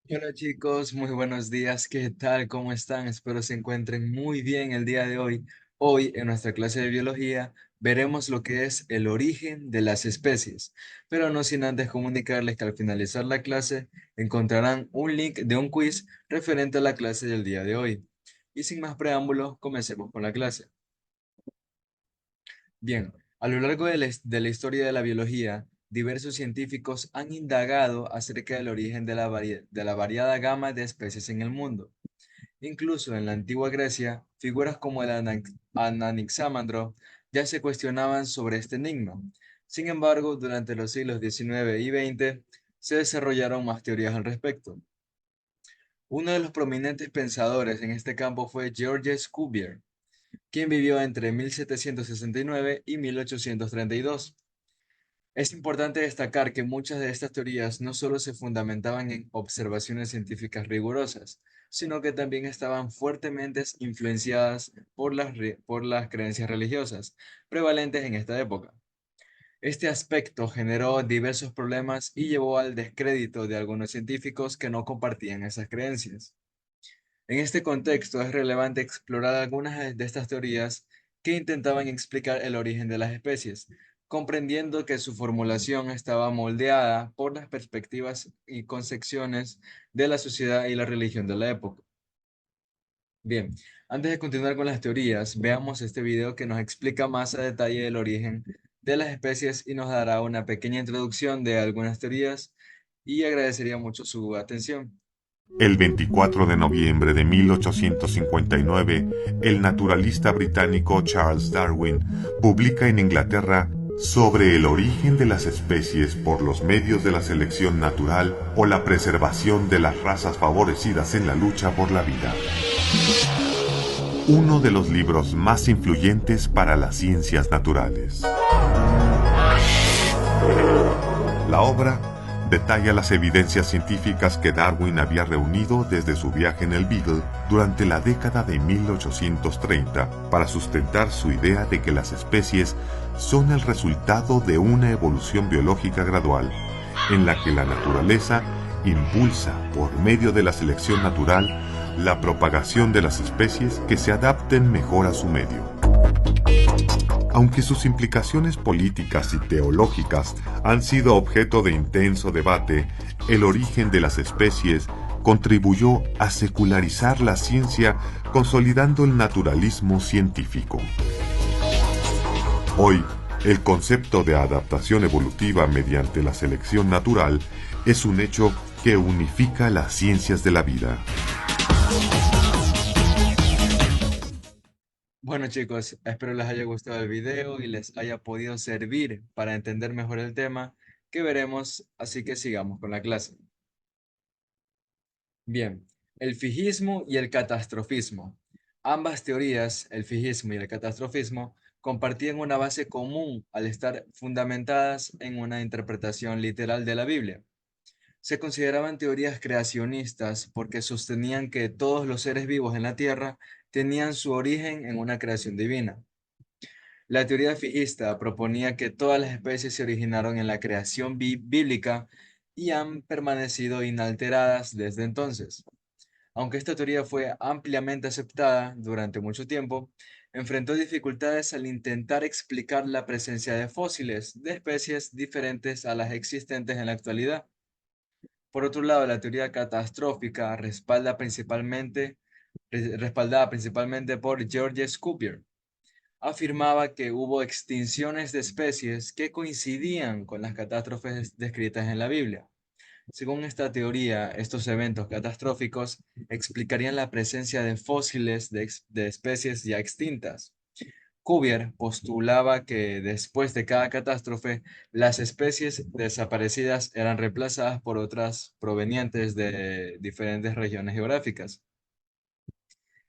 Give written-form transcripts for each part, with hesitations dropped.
Hola chicos, muy buenos días. ¿Qué tal? ¿Cómo están? Espero se encuentren muy bien el día de hoy. Hoy en nuestra clase de biología veremos lo que es el origen de las especies, pero no sin antes comunicarles que al finalizar la clase encontrarán un link de un quiz referente a la clase del día de hoy. Y sin más preámbulos, comencemos con la clase. Bien, a lo largo de la historia de la biología, diversos científicos han indagado acerca del origen de de la variada gama de especies en el mundo. Incluso en la antigua Grecia, figuras como el Anaximandro ya se cuestionaban sobre este enigma. Sin embargo, durante los siglos XIX y XX se desarrollaron más teorías al respecto. Uno de los prominentes pensadores en este campo fue Georges Cuvier, quien vivió entre 1769 y 1832. Es importante destacar que muchas de estas teorías no solo se fundamentaban en observaciones científicas rigurosas, sino que también estaban fuertemente influenciadas por por las creencias religiosas prevalentes en esta época. Este aspecto generó diversos problemas y llevó al descrédito de algunos científicos que no compartían esas creencias. En este contexto es relevante explorar algunas de estas teorías que intentaban explicar el origen de las especies, comprendiendo que su formulación estaba moldeada por las perspectivas y concepciones de la sociedad y la religión de la época. Bien, antes de continuar con las teorías, veamos este video que nos explica más a detalle el origen de las especies y nos dará una pequeña introducción de algunas teorías y agradecería mucho su atención. El 24 de noviembre de 1859, el naturalista británico Charles Darwin publica en Inglaterra sobre el origen de las especies por los medios de la selección natural o la preservación de las razas favorecidas en la lucha por la vida. Uno de los libros más influyentes para las ciencias naturales. La obra detalla las evidencias científicas que Darwin había reunido desde su viaje en el Beagle durante la década de 1830 para sustentar su idea de que las especies son el resultado de una evolución biológica gradual, en la que la naturaleza impulsa por medio de la selección natural la propagación de las especies que se adapten mejor a su medio. Aunque sus implicaciones políticas y teológicas han sido objeto de intenso debate, el origen de las especies contribuyó a secularizar la ciencia, consolidando el naturalismo científico. Hoy, el concepto de adaptación evolutiva mediante la selección natural es un hecho que unifica las ciencias de la vida. Bueno chicos, espero les haya gustado el video y les haya podido servir para entender mejor el tema que veremos, así que sigamos con la clase. Bien, el fijismo y el catastrofismo. Ambas teorías, el fijismo y el catastrofismo, compartían una base común al estar fundamentadas en una interpretación literal de la Biblia. Se consideraban teorías creacionistas porque sostenían que todos los seres vivos en la Tierra tenían su origen en una creación divina. La teoría fijista proponía que todas las especies se originaron en la creación bíblica y han permanecido inalteradas desde entonces. Aunque esta teoría fue ampliamente aceptada durante mucho tiempo, enfrentó dificultades al intentar explicar la presencia de fósiles de especies diferentes a las existentes en la actualidad. Por otro lado, la teoría catastrófica respaldada principalmente por Georges Cuvier, afirmaba que hubo extinciones de especies que coincidían con las catástrofes descritas en la Biblia. Según esta teoría, estos eventos catastróficos explicarían la presencia de fósiles de especies ya extintas. Cuvier postulaba que después de cada catástrofe, las especies desaparecidas eran reemplazadas por otras provenientes de diferentes regiones geográficas.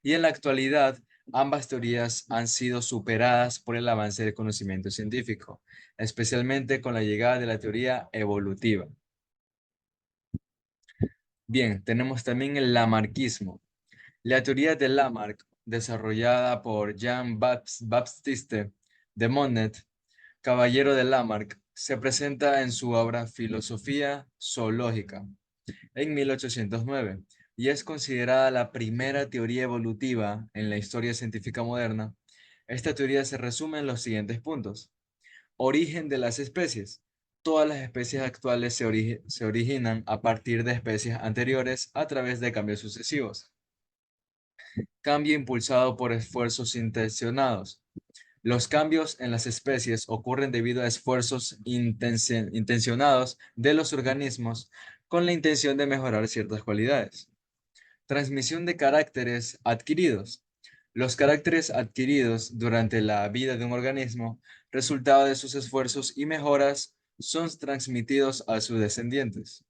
Y en la actualidad, ambas teorías han sido superadas por el avance del conocimiento científico, especialmente con la llegada de la teoría evolutiva. Bien, tenemos también el lamarquismo. La teoría de Lamarck, desarrollada por Jean-Baptiste de Monnet, caballero de Lamarck, se presenta en su obra Filosofía Zoológica. en 1809 y es considerada la primera teoría evolutiva en la historia científica moderna. Esta teoría se resume en los siguientes puntos. Origen de las especies. Todas las especies actuales se originan a partir de especies anteriores a través de cambios sucesivos. Cambio impulsado por esfuerzos intencionados. Los cambios en las especies ocurren debido a esfuerzos intencionados de los organismos con la intención de mejorar ciertas cualidades. Transmisión de caracteres adquiridos. Los caracteres adquiridos durante la vida de un organismo, resultado de sus esfuerzos y mejoras, son transmitidos a sus descendientes.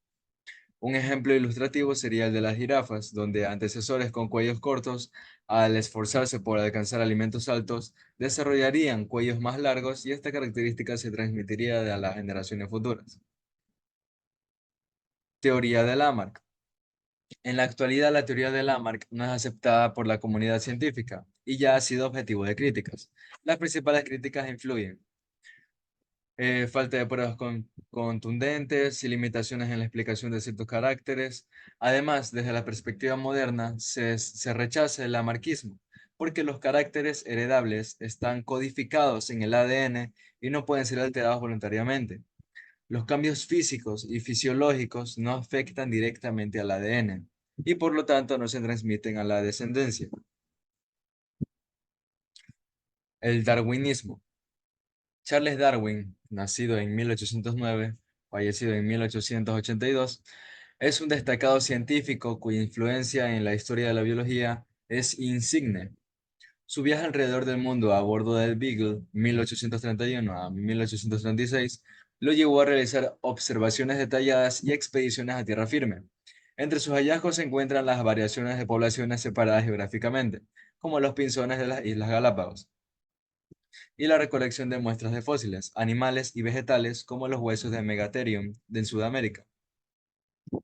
Un ejemplo ilustrativo sería el de las jirafas, donde antecesores con cuellos cortos, al esforzarse por alcanzar alimentos altos, desarrollarían cuellos más largos y esta característica se transmitiría a las generaciones futuras. Teoría de Lamarck. En la actualidad, la teoría de Lamarck no es aceptada por la comunidad científica y ya ha sido objetivo de críticas. Las principales críticas influyen falta de pruebas contundentes y limitaciones en la explicación de ciertos caracteres. Además, desde la perspectiva moderna, se rechaza el lamarquismo, porque los caracteres heredables están codificados en el ADN y no pueden ser alterados voluntariamente. Los cambios físicos y fisiológicos no afectan directamente al ADN y por lo tanto no se transmiten a la descendencia. El darwinismo. Charles Darwin, nacido en 1809, fallecido en 1882, es un destacado científico cuya influencia en la historia de la biología es insigne. Su viaje alrededor del mundo a bordo del Beagle 1831 a 1836 lo llevó a realizar observaciones detalladas y expediciones a tierra firme. Entre sus hallazgos se encuentran las variaciones de poblaciones separadas geográficamente, como los pinzones de las Islas Galápagos y la recolección de muestras de fósiles, animales y vegetales como los huesos de Megatherium en Sudamérica.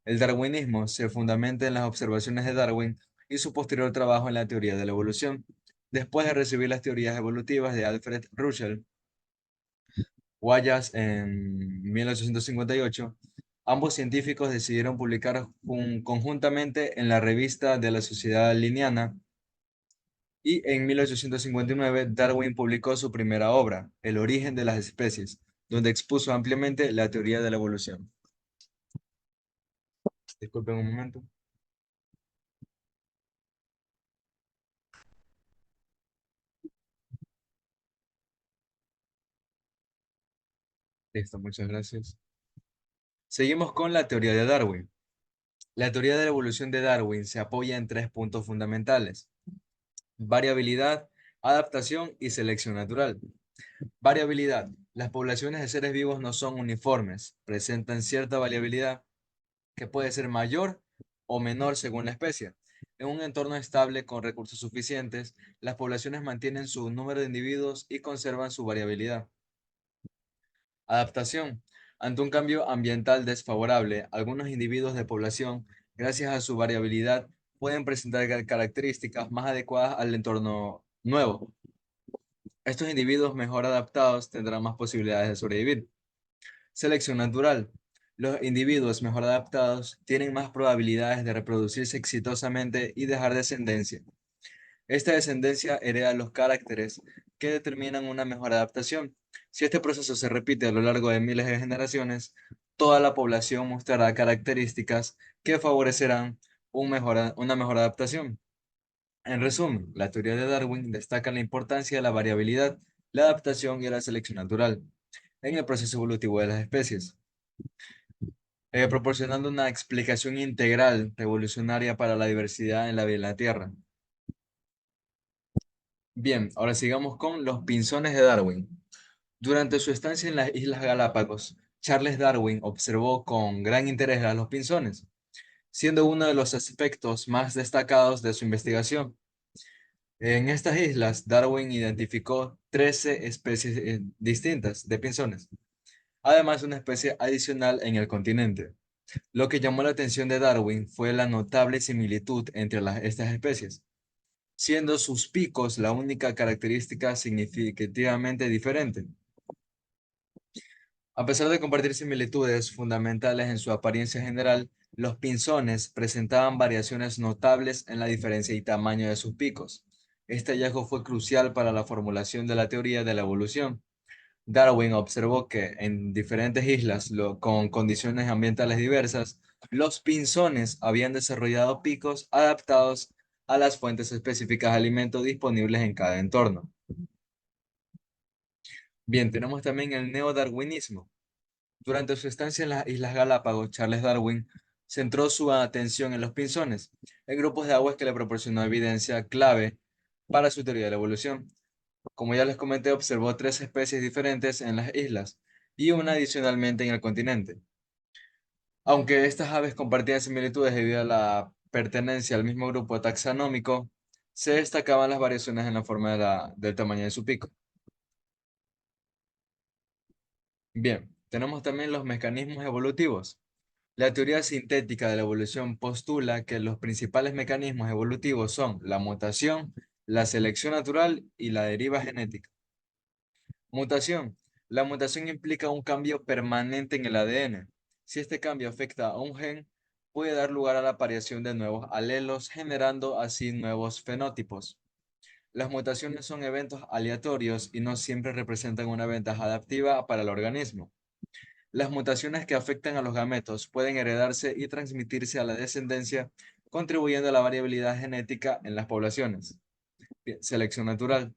El darwinismo se fundamenta en las observaciones de Darwin y su posterior trabajo en la teoría de la evolución. Después de recibir las teorías evolutivas de Alfred Russel Wallace en 1858, ambos científicos decidieron publicar conjuntamente en la revista de la Sociedad Linneana y en 1859 Darwin publicó su primera obra, El origen de las especies, donde expuso ampliamente la teoría de la evolución. Disculpen un momento. Listo, muchas gracias. Seguimos con la teoría de Darwin. La teoría de la evolución de Darwin se apoya en tres puntos fundamentales: variabilidad, adaptación y selección natural. Variabilidad. Las poblaciones de seres vivos no son uniformes, presentan cierta variabilidad que puede ser mayor o menor según la especie. En un entorno estable con recursos suficientes, las poblaciones mantienen su número de individuos y conservan su variabilidad. Adaptación. Ante un cambio ambiental desfavorable, algunos individuos de población, gracias a su variabilidad, pueden presentar características más adecuadas al entorno nuevo. Estos individuos mejor adaptados tendrán más posibilidades de sobrevivir. Selección natural. Los individuos mejor adaptados tienen más probabilidades de reproducirse exitosamente y dejar descendencia. Esta descendencia hereda los caracteres que determinan una mejor adaptación. Si este proceso se repite a lo largo de miles de generaciones, toda la población mostrará características que favorecerán una mejor adaptación. En resumen, la teoría de Darwin destaca la importancia de la variabilidad, la adaptación y la selección natural en el proceso evolutivo de las especies, proporcionando una explicación integral revolucionaria para la diversidad en la vida en la Tierra. Bien, ahora sigamos con los pinzones de Darwin. Durante su estancia en las Islas Galápagos, Charles Darwin observó con gran interés a los pinzones, siendo uno de los aspectos más destacados de su investigación. En estas islas, Darwin identificó 13 especies distintas de pinzones, además una especie adicional en el continente. Lo que llamó la atención de Darwin fue la notable similitud entre estas especies, siendo sus picos la única característica significativamente diferente. A pesar de compartir similitudes fundamentales en su apariencia general, Los pinzones presentaban variaciones notables en la diferencia y tamaño de sus picos. Este hallazgo fue crucial para la formulación de la teoría de la evolución. Darwin observó que en diferentes islas con condiciones ambientales diversas, los pinzones habían desarrollado picos adaptados a las fuentes específicas de alimento disponibles en cada entorno. Bien, tenemos también el neodarwinismo. Durante su estancia en las Islas Galápagos, Charles Darwin centró su atención en los pinzones, en grupos de aguas que le proporcionó evidencia clave para su teoría de la evolución. Como ya les comenté, observó tres especies diferentes en las islas y una adicionalmente en el continente. Aunque estas aves compartían similitudes debido a la pertenencia al mismo grupo taxonómico, se destacaban las variaciones en la forma del tamaño de su pico. Bien, tenemos también los mecanismos evolutivos. La teoría sintética de la evolución postula que los principales mecanismos evolutivos son la mutación, la selección natural y la deriva genética. Mutación. La mutación implica un cambio permanente en el ADN. Si este cambio afecta a un gen, puede dar lugar a la aparición de nuevos alelos, generando así nuevos fenotipos. Las mutaciones son eventos aleatorios y no siempre representan una ventaja adaptiva para el organismo. Las mutaciones que afectan a los gametos pueden heredarse y transmitirse a la descendencia, contribuyendo a la variabilidad genética en las poblaciones. Bien, selección natural.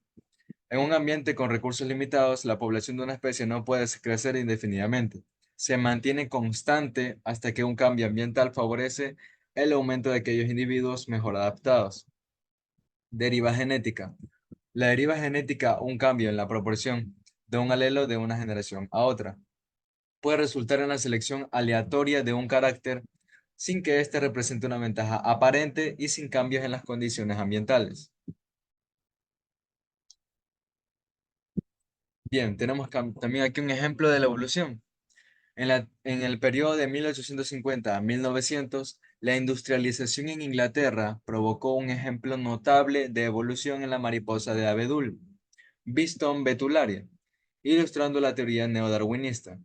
En un ambiente con recursos limitados, la población de una especie no puede crecer indefinidamente. Se mantiene constante hasta que un cambio ambiental favorece el aumento de aquellos individuos mejor adaptados. Deriva genética. La deriva genética, un cambio en la proporción de un alelo de una generación a otra, puede resultar en la selección aleatoria de un carácter sin que éste represente una ventaja aparente y sin cambios en las condiciones ambientales. Bien, tenemos también aquí un ejemplo de la evolución. En el periodo de 1850 a 1900, la industrialización en Inglaterra provocó un ejemplo notable de evolución en la mariposa de abedul, Biston betularia, ilustrando la teoría neodarwinista.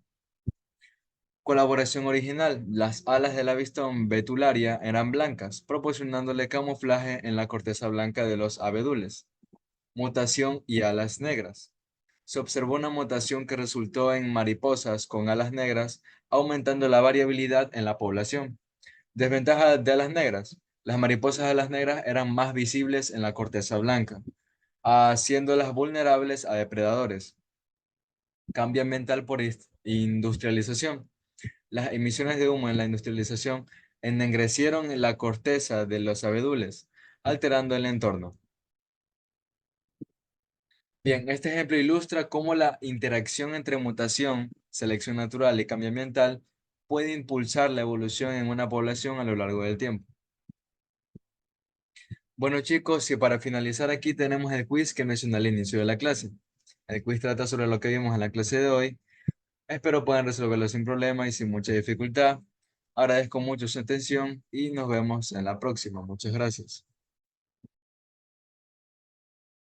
Colaboración original. Las alas de la Biston betularia eran blancas, proporcionándole camuflaje en la corteza blanca de los abedules. Mutación y alas negras. Se observó una mutación que resultó en mariposas con alas negras, aumentando la variabilidad en la población. Desventaja de alas negras. Las mariposas de alas negras eran más visibles en la corteza blanca, haciéndolas vulnerables a depredadores. Cambio ambiental por industrialización. Las emisiones de humo en la industrialización ennegrecieron la corteza de los abedules, alterando el entorno. Bien, este ejemplo ilustra cómo la interacción entre mutación, selección natural y cambio ambiental puede impulsar la evolución en una población a lo largo del tiempo. Bueno, chicos, y para finalizar aquí tenemos el quiz que mencioné al inicio de la clase. El quiz trata sobre lo que vimos en la clase de hoy. Espero puedan resolverlo sin problema y sin mucha dificultad. Agradezco mucho su atención y nos vemos en la próxima. Muchas gracias.